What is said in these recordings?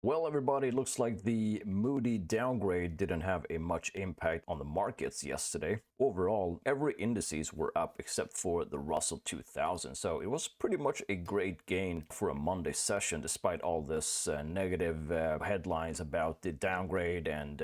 Well, everybody, it looks like the Moody downgrade didn't have a much impact on the markets yesterday. Overall, every indices were up except for the Russell 2000. So it was pretty much a great gain for a Monday session, despite all this negative headlines about the downgrade and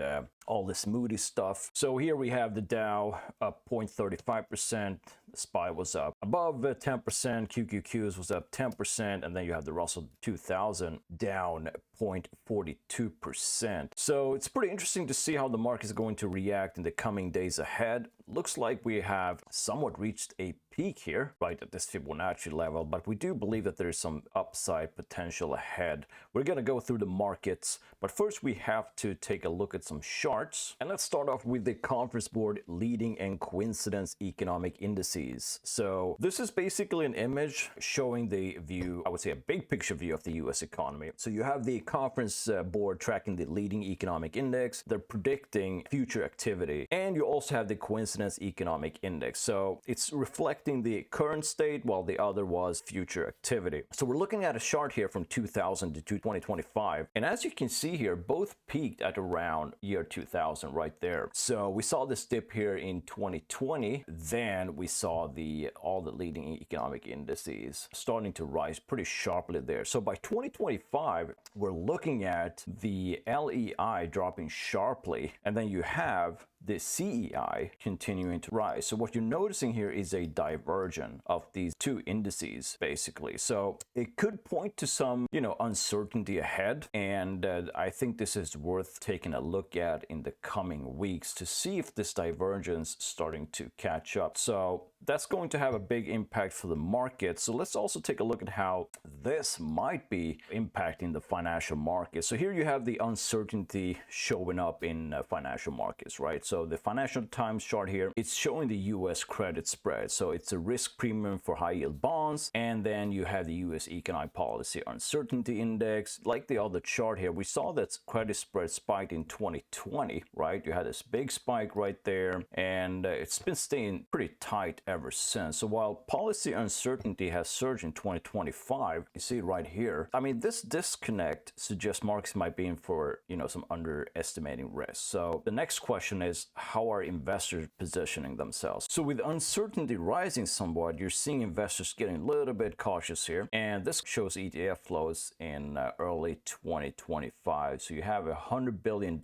all this Moody stuff. So here we have the Dow up 0.35%. The SPY was up above 10%. QQQs was up 10%. And then you have the Russell 2000 down 0.42%. So it's pretty interesting to see how the market is going to react in the coming days ahead. Looks like we have somewhat reached a peak here, right at this Fibonacci level, but we do believe that there is some upside potential ahead. We're going to go through the markets, but first we have to take a look at some charts. And let's start off with the Conference Board leading and coincidence economic indices. So this is basically an image showing the view, I would say a big picture view of the US economy. So you have the Conference Board tracking the leading economic index. They're predicting future activity. And you also have the coincidence economic index. So it's reflecting the current state while the other was future activity. So we're looking at a chart here from 2000 to 2025. And as you can see here, both peaked at around year 2000 right there. So we saw this dip here in 2020. Then we saw all the leading economic indices starting to rise pretty sharply there. So by 2025, we're looking at the LEI dropping sharply. And then you have the CEI continuing to rise. So what you're noticing here is a divergence of these two indices, basically. So it could point to some, uncertainty ahead. And I think this is worth taking a look at in the coming weeks to see if this divergence is starting to catch up. So that's going to have a big impact for the market. So let's also take a look at how this might be impacting the financial markets. So here you have the uncertainty showing up in financial markets, right? So the Financial Times chart here, it's showing the US credit spread. So it's a risk premium for high yield bonds. And then you have the US economic policy uncertainty index. Like the other chart here, we saw that credit spread spiked in 2020, right? You had this big spike right there, and it's been staying pretty tight ever since. So while policy uncertainty has surged in 2025, you see it right here. I mean, this disconnect suggests markets might be in for, some underestimating risk. So the next question is, how are investors positioning themselves? So with uncertainty rising somewhat, you're seeing investors getting a little bit cautious here. And this shows ETF flows in early 2025. So you have $100 billion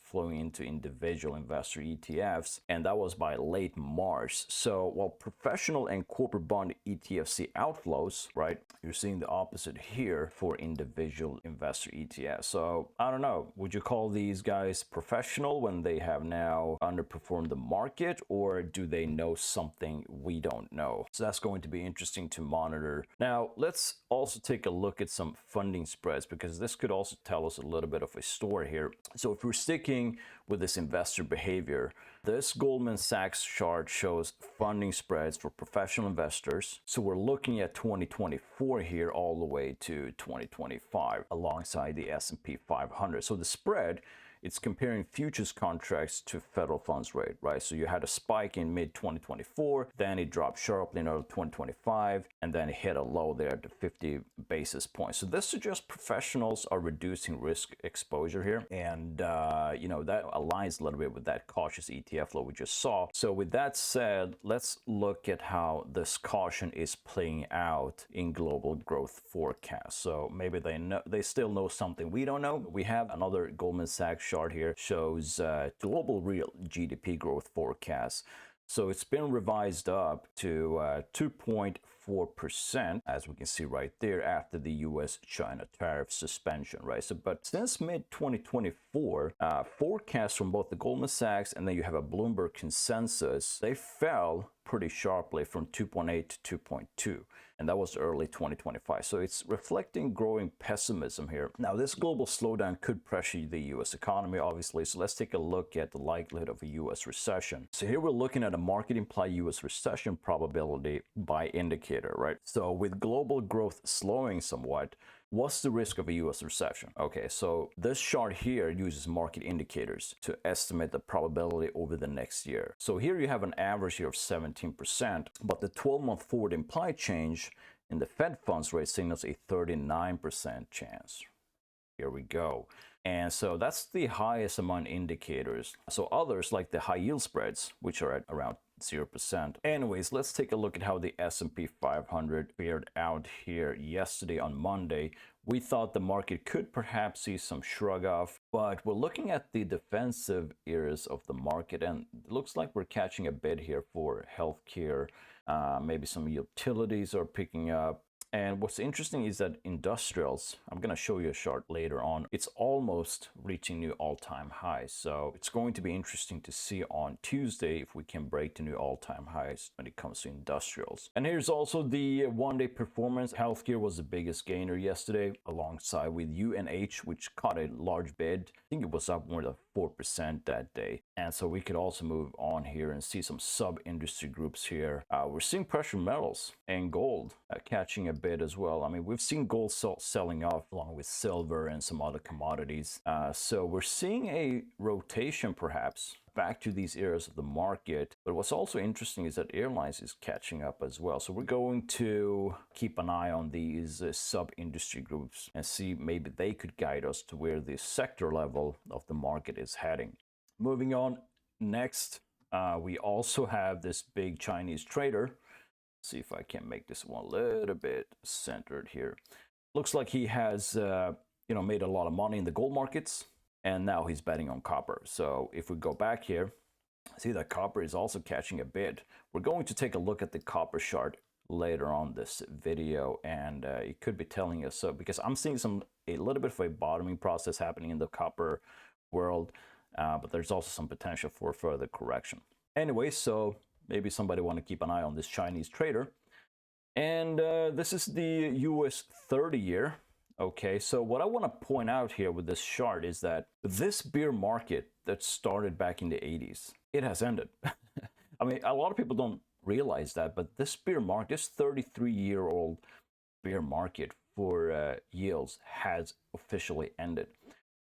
flowing into individual investor ETFs, and that was by late March. So while professional and corporate bond ETFs see outflows, right, you're seeing the opposite here for individual investor ETFs. So I don't know, would you call these guys professional when they have now underperformed the market, or do they know something we don't know? So that's going to be interesting to monitor. Now, let's also take a look at some funding spreads, because this could also tell us a little bit of a story here. So if we're sticking with this investor behavior, this Goldman Sachs chart shows funding spreads for professional investors. So we're looking at 2024 here all the way to 2025 alongside the S&P 500. So the spread, it's comparing futures contracts to federal funds rate, right? So you had a spike in mid 2024, then it dropped sharply in early 2025, and then it hit a low there at 50 basis points. So this suggests professionals are reducing risk exposure here. And, that aligns a little bit with that cautious ETF flow we just saw. So with that said, let's look at how this caution is playing out in global growth forecasts. So maybe they still know something we don't know. We have another Goldman Sachs chart here shows global real GDP growth forecast. So it's been revised up to 2.4%, as we can see right there, after the US-China tariff suspension, right? So, but since mid-2024, forecasts from both the Goldman Sachs and then you have a Bloomberg consensus, they fell pretty sharply from 2.8 to 2.2, and that was early 2025. So it's reflecting growing pessimism here. Now, this global slowdown could pressure the US economy, obviously. So let's take a look at the likelihood of a US recession. So here we're looking at a market implied US recession probability by indicator, right? So with global growth slowing somewhat, what's the risk of a US recession? Okay, so this chart here uses market indicators to estimate the probability over the next year. So here you have an average here of 17%, but the 12-month forward implied change in the Fed funds rate signals a 39% chance. Here we go. And so that's the highest among indicators. So others like the high yield spreads, which are at around 0%. Anyways, let's take a look at how the S&P 500 fared out here yesterday on Monday. We thought the market could perhaps see some shrug off, but we're looking at the defensive areas of the market, and it looks like we're catching a bid here for healthcare. Maybe some utilities are picking up. And what's interesting is that industrials, I'm going to show you a chart later on, it's almost reaching new all-time highs. So it's going to be interesting to see on Tuesday if we can break the new all-time highs when it comes to industrials. And here's also the one-day performance. Healthcare was the biggest gainer yesterday, alongside with UNH, which caught a large bid. I think it was up more than 4% that day. And so we could also move on here and see some sub-industry groups here. We're seeing precious metals and gold catching a bit as well. I mean, we've seen gold selling off along with silver and some other commodities. So we're seeing a rotation perhaps back to these areas of the market. But what's also interesting is that airlines is catching up as well. So we're going to keep an eye on these sub-industry groups and see maybe they could guide us to where the sector level of the market is heading. Moving on, next, we also have this big Chinese trader. See if I can make this one a little bit centered here. Looks like he has made a lot of money in the gold markets, and now he's betting on copper. So if we go back here, see that copper is also catching a bid. We're going to take a look at the copper chart later on this video, and it could be telling us so, because I'm seeing a little bit of a bottoming process happening in the copper world, but there's also some potential for further correction. Anyway, so maybe somebody want to keep an eye on this Chinese trader. And this is the US 30-year. Okay, so what I want to point out here with this chart is that this bear market that started back in the 80s, it has ended. I mean, a lot of people don't realize that, but this bear market, this 33-year-old bear market for yields has officially ended.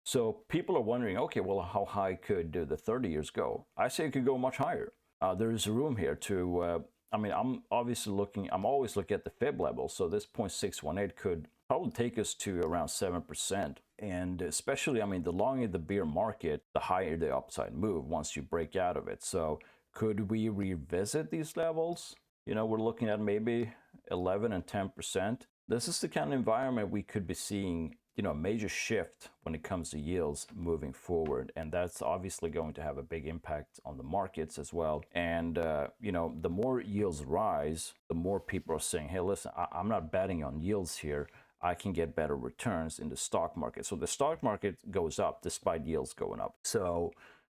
So people are wondering, okay, well, how high could the 30 years go? I say it could go much higher. There is room here to, I'm always looking at the Fib level. So this 0.618 could probably take us to around 7%. And especially, the longer the bear market, the higher the upside move once you break out of it. So could we revisit these levels? We're looking at maybe 11 and 10%. This is the kind of environment we could be seeing, a major shift when it comes to yields moving forward. And that's obviously going to have a big impact on the markets as well. And, the more yields rise, the more people are saying, hey, listen, I'm not betting on yields here. I can get better returns in the stock market. So the stock market goes up despite yields going up. So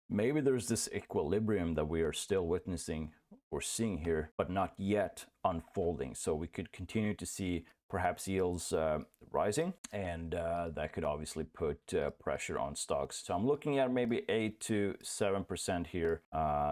maybe there's this equilibrium that we are still witnessing or seeing here, but not yet unfolding. So we could continue to see perhaps yields rising, and that could obviously put pressure on stocks. So I'm looking at maybe 8 to 7% here.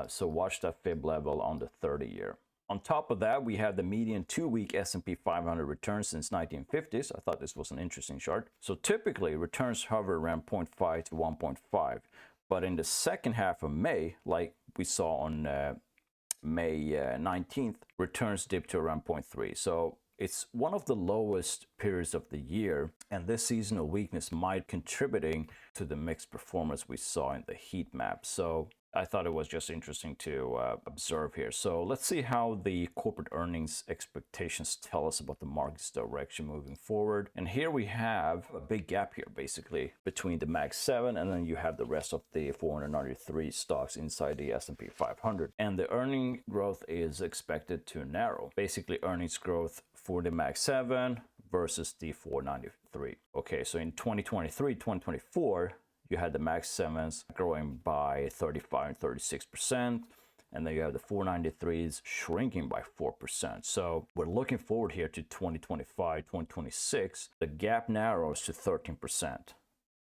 So watch that Fib level on the 30-year. On top of that, we have the median 2-week S&P 500 return since 1950s. I thought this was an interesting chart. So typically, returns hover around 0.5 to 1.5. But in the second half of May, like we saw on May 19th, returns dipped to around 0.3. So it's one of the lowest periods of the year, and this seasonal weakness might contributing to the mixed performance we saw in the heat map. So I thought it was just interesting to observe here. So let's see how the corporate earnings expectations tell us about the market's direction moving forward. And here we have a big gap here, basically, between the Mag 7 and then you have the rest of the 493 stocks inside the S&P 500. And the earning growth is expected to narrow. Basically, earnings growth for the Mag 7 versus the 493. Okay, so in 2023, 2024, you had the Mag 7s growing by 35 and 36%, and then you have the 493s shrinking by 4%. So we're looking forward here to 2025, 2026. The gap narrows to 13%.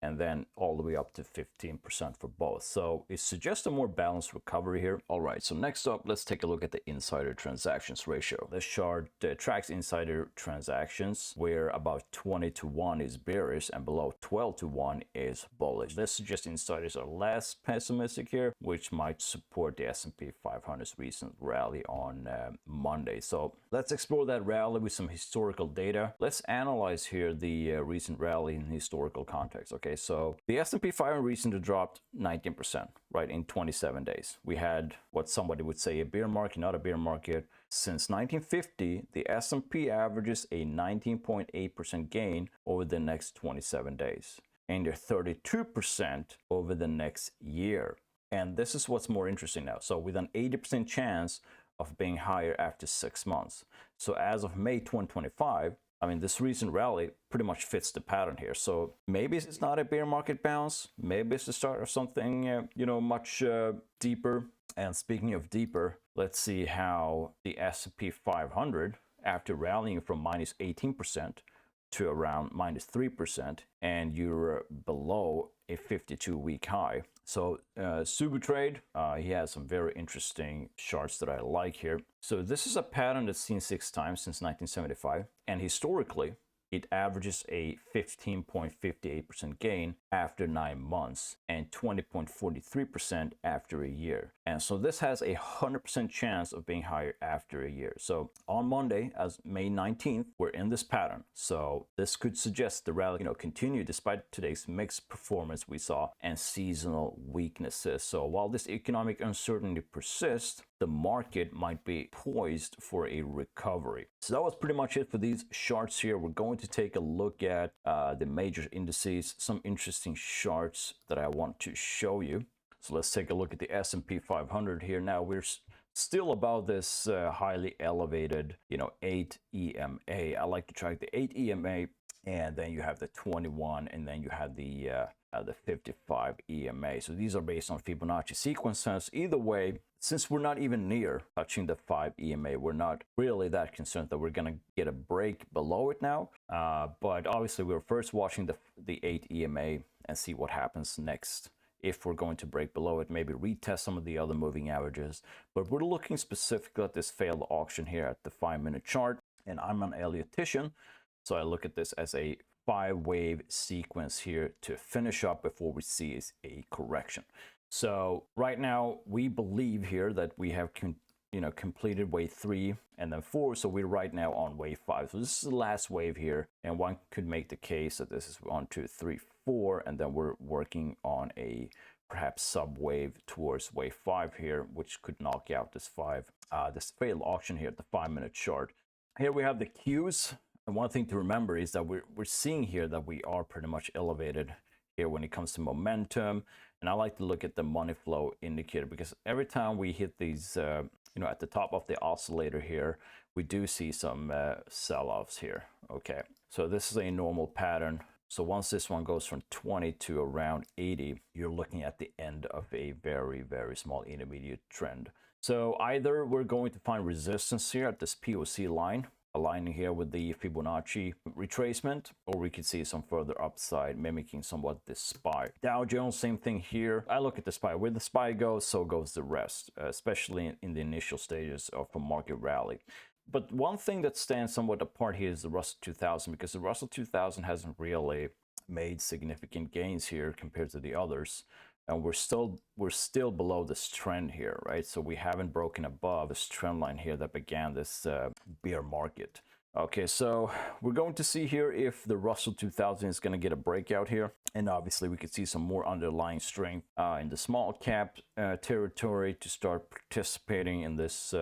and then all the way up to 15% for both. So it suggests a more balanced recovery here. All right, so next up, let's take a look at the insider transactions ratio. This chart tracks insider transactions where about 20 to 1 is bearish and below 12 to 1 is bullish. This suggests insiders are less pessimistic here, which might support the S&P 500's recent rally on Monday. So let's explore that rally with some historical data. Let's analyze here the recent rally in historical context. Okay, so the S&P 500 recently dropped 19%, right, in 27 days. We had what somebody would say a bear market, not a bear market. Since 1950, the S&P averages a 19.8% gain over the next 27 days, and a 32% over the next year. And this is what's more interesting now. So with an 80% chance of being higher after 6 months. So as of May 2025, I mean, this recent rally pretty much fits the pattern here. So maybe it's not a bear market bounce. Maybe it's the start of something, much deeper. And speaking of deeper, let's see how the S&P 500, after rallying from minus 18% to around minus 3%, and you're below a 52-week high. So Subutrade, he has some very interesting charts that I like here. So this is a pattern that's seen 6 times since 1975, and historically it averages a 15.58% gain after 9 months and 20.43% after a year. And so this has a 100% chance of being higher after a year. So on Monday, as May 19th, we're in this pattern. So this could suggest the rally, continue despite today's mixed performance we saw and seasonal weaknesses. So while this economic uncertainty persists, the market might be poised for a recovery. So that was pretty much it for these charts here. We're going to take a look at the major indices, some interesting charts that I want to show you. So let's take a look at the S&P 500 here. Now we're still above this highly elevated, 8 EMA. I like to track the 8 EMA, and then you have the 21, and then you have the 55 EMA. So these are based on Fibonacci sequences. Either way, since we're not even near touching the 5 EMA, we're not really that concerned that we're going to get a break below it now. But obviously, we're first watching the 8 EMA and see what happens next. If we're going to break below it, maybe retest some of the other moving averages. But we're looking specifically at this failed auction here at the 5-minute chart. And I'm an Elliottician, so I look at this as a 5-wave sequence here to finish up before we see a correction. So right now we believe here that we have completed wave 3 and then 4, so we're right now on wave 5. So this is the last wave here, and one could make the case that this is 1, 2, 3, 4, and then we're working on a perhaps sub wave towards wave 5 here, which could knock out this failed auction here at the 5-minute chart. Here we have the cues. And one thing to remember is that we're seeing here that we are pretty much elevated here when it comes to momentum. And I like to look at the money flow indicator, because every time we hit these, at the top of the oscillator here, we do see some sell-offs here. Okay, so this is a normal pattern. So once this one goes from 20 to around 80, you're looking at the end of a very, very small intermediate trend. So either we're going to find resistance here at this POC line, aligning here with the Fibonacci retracement, or we could see some further upside mimicking somewhat this SPY. Dow Jones, same thing here. I look at the SPY. Where the SPY goes, so goes the rest, especially in the initial stages of a market rally. But one thing that stands somewhat apart here is the Russell 2000, because the Russell 2000 hasn't really made significant gains here compared to the others. And we're still below this trend here, right? So we haven't broken above this trend line here that began this bear market. Okay, so we're going to see here if the Russell 2000 is going to get a breakout here. And obviously we could see some more underlying strength in the small cap territory to start participating in this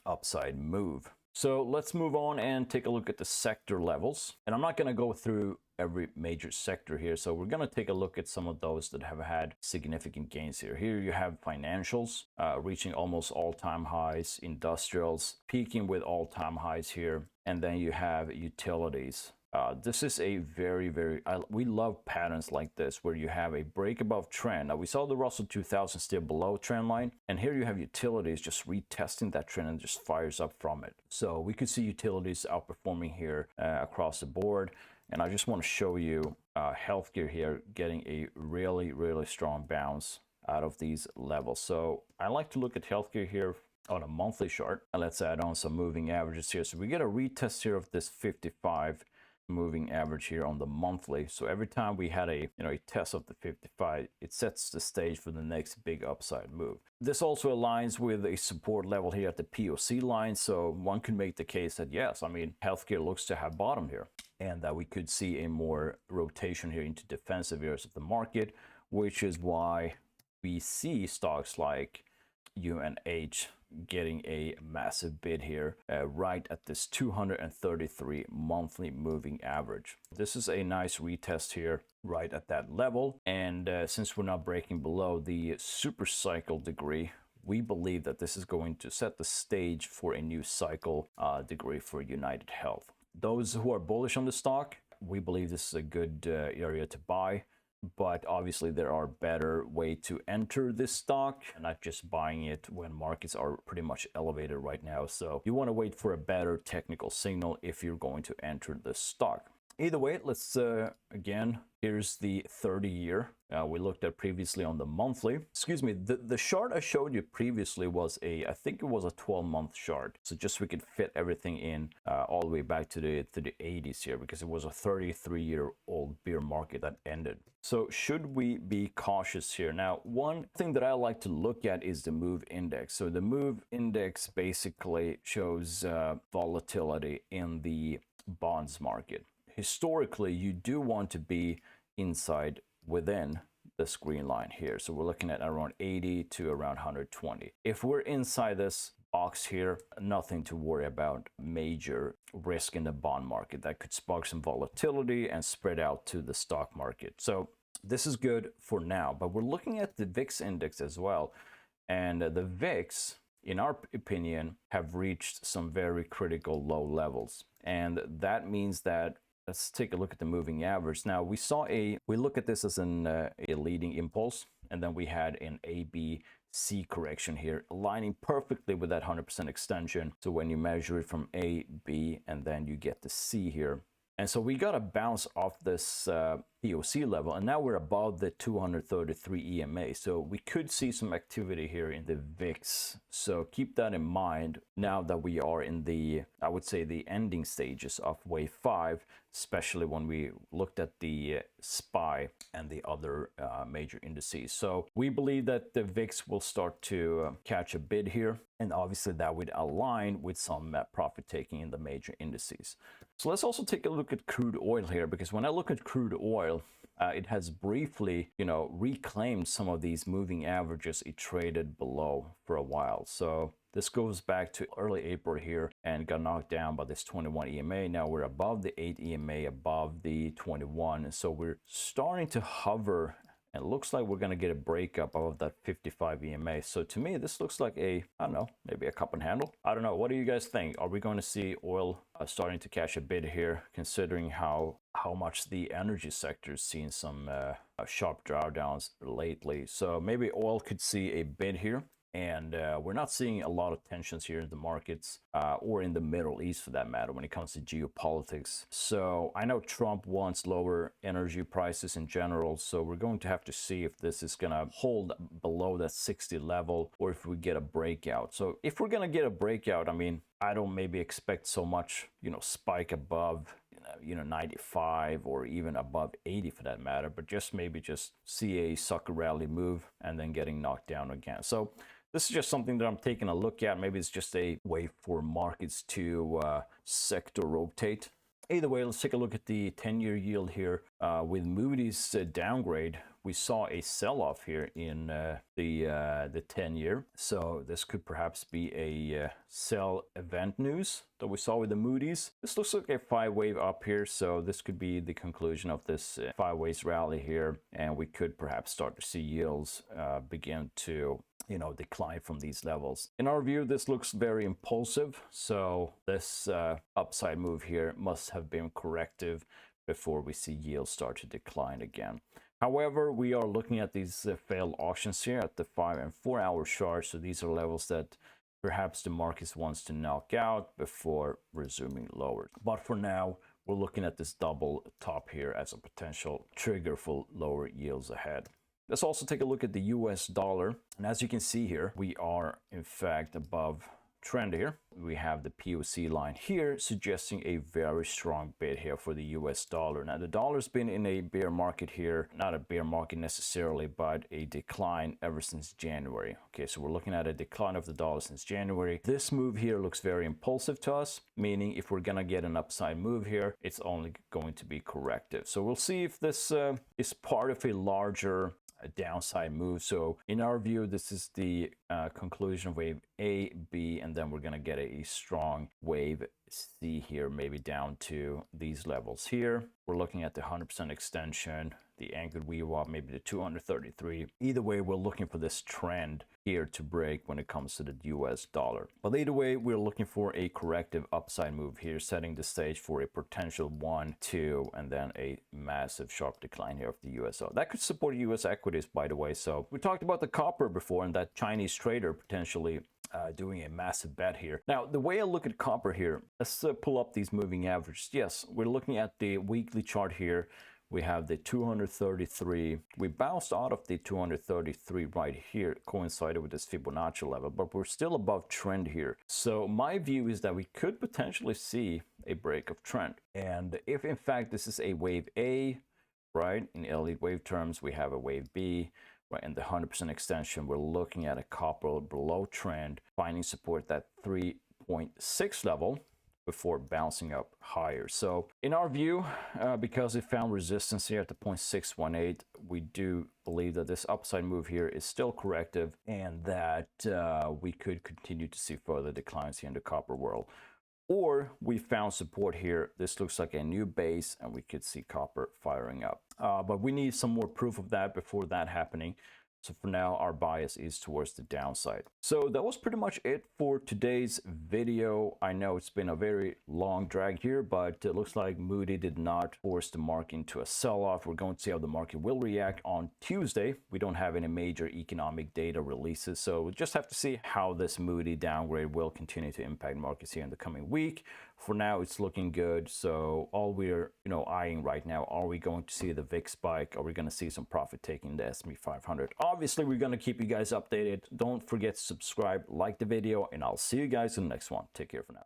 upside move. So let's move on and take a look at the sector levels. And I'm not going to go through every major sector here, so we're going to take a look at some of those that have had significant gains here. Here you have financials reaching almost all-time highs, industrials peaking with all-time highs here, and then you have utilities. This is a we love patterns like this where you have a break above trend. Now we saw the Russell 2000 still below trend line, and here you have utilities just retesting that trend and just fires up from it. So we could see utilities outperforming here across the board. And I just want to show you healthcare here getting a really strong bounce out of these levels. So I like to look at healthcare here on a monthly chart, and let's add on some moving averages here. So we get a retest here of this 55 moving average here on the monthly. So every time we had a test of the 55, it sets the stage for the next big upside move. This also aligns with a support level here at the POC line. So one can make the case that yes, I mean, healthcare looks to have bottomed here, and that we could see a more rotation here into defensive areas of the market, which is why we see stocks like UNH getting a massive bid here right at this 233 monthly moving average. This is a nice retest here right at that level, and since we're not breaking below the super cycle degree, we believe that this is going to set the stage for a new cycle degree for United Health. Those who are bullish on the stock, we believe this is a good area to buy. But obviously there are better way to enter this stock, not just buying it when markets are pretty much elevated right now. So you want to wait for a better technical signal if you're going to enter the stock. Either way, let's again, here's the 30-year. We looked at previously on the monthly. Excuse me, the chart I showed you previously was I think it was a 12-month chart. So just so we could fit everything in all the way back to the 80s here, because it was a 33-year-old bear market that ended. So should we be cautious here? Now, one thing that I like to look at is the MOVE index. So the MOVE index basically shows volatility in the bonds market. Historically, you do want to be inside within this green line here. So we're looking at around 80 to around 120. If we're inside this box here, nothing to worry about major risk in the bond market. That could spark some volatility and spread out to the stock market. So this is good for now, but we're looking at the VIX index as well. And the VIX, in our opinion, have reached some very critical low levels. And that means that let's take a look at the moving average. Now we look at this as a leading impulse, and then we had an ABC correction here, aligning perfectly with that 100% extension. So when you measure it from A, B, and then you get the C here. And so we got a bounce off this POC level, and now we're above the 233 EMA. So we could see some activity here in the VIX. So keep that in mind now that we are in the, I would say, the ending stages of wave 5, especially when we looked at the SPY and the other major indices. So we believe that the VIX will start to catch a bid here, and obviously that would align with some profit taking in the major indices. So let's also take a look at crude oil here, because when I look at crude oil, it has briefly, reclaimed some of these moving averages it traded below for a while. So this goes back to early April here and got knocked down by this 21 EMA. Now we're above the 8 EMA, above the 21. So we're starting to hover, and it looks like we're going to get a breakup of that 55 EMA. So to me, this looks like I don't know, maybe a cup and handle. I don't know. What do you guys think? Are we going to see oil starting to catch a bid here, considering how much the energy sector has seen some sharp drawdowns lately? So maybe oil could see a bid here. And we're not seeing a lot of tensions here in the markets or in the Middle East for that matter when it comes to geopolitics. So I know Trump wants lower energy prices in general. So we're going to have to see if this is going to hold below that 60 level or if we get a breakout. So if we're going to get a breakout, I mean, I don't maybe expect so much, spike above 95 or even above 80 for that matter, but just see a sucker rally move and then getting knocked down again. So this is just something that I'm taking a look at. Maybe it's just a way for markets to sector rotate. Either way, let's take a look at the 10-year yield here. With Moody's downgrade, we saw a sell-off here in the 10-year. So this could perhaps be a sell event news that we saw with the Moody's. This looks like a 5-wave up here. So this could be the conclusion of this 5-waves rally here. And we could perhaps start to see yields begin to decline from these levels. In our view, this looks very impulsive. So this upside move here must have been corrective before we see yields start to decline again. However, we are looking at these failed auctions here at the 5 and 4 hour chart. So these are levels that perhaps the market wants to knock out before resuming lower. But for now, we're looking at this double top here as a potential trigger for lower yields ahead. Let's also take a look at the US dollar. And as you can see here, we are in fact above trend here. We have the POC line here suggesting a very strong bid here for the US dollar. Now the dollar's been in a bear market here, not a bear market necessarily, but a decline ever since January. Okay, so we're looking at a decline of the dollar since January. This move here looks very impulsive to us, meaning if we're gonna get an upside move here, it's only going to be corrective. So we'll see if this is part of a larger downside move. So in our view, this is the conclusion of wave A, B, and then we're going to get a strong wave C here, maybe down to these levels here. We're looking at the 100% extension, the anchored VWAP, maybe the 233. Either way, we're looking for this trend here to break when it comes to the US dollar. But either way, we're looking for a corrective upside move here, setting the stage for a potential 1, 2, and then a massive sharp decline here of the US dollar. That could support US equities, by the way. So we talked about the copper before and that Chinese trader potentially doing a massive bet here. Now, the way I look at copper here, let's pull up these moving averages. Yes, we're looking at the weekly chart here. We have the 233. We bounced out of the 233 right here, coincided with this Fibonacci level, but we're still above trend here. So my view is that we could potentially see a break of trend. And if in fact this is a wave A, right, in elite wave terms, we have a wave B, right, and the 100% extension, we're looking at a copper below trend, finding support at 3.6 level before bouncing up higher. So in our view, because it found resistance here at the 0.618, we do believe that this upside move here is still corrective and that we could continue to see further declines here in the copper world. Or we found support here. This looks like a new base and we could see copper firing up. But we need some more proof of that before that happening. So for now, our bias is towards the downside. So that was pretty much it for today's video. I know it's been a very long drag here, but it looks like Moody did not force the market into a sell-off. We're going to see how the market will react on Tuesday. We don't have any major economic data releases, so we'll just have to see how this Moody downgrade will continue to impact markets here in the coming week. For now, it's looking good. So all we're eyeing right now, are we going to see the VIX spike? Are we going to see some profit taking in the S&P 500? Obviously, we're going to keep you guys updated. Don't forget to subscribe, like the video, and I'll see you guys in the next one. Take care for now.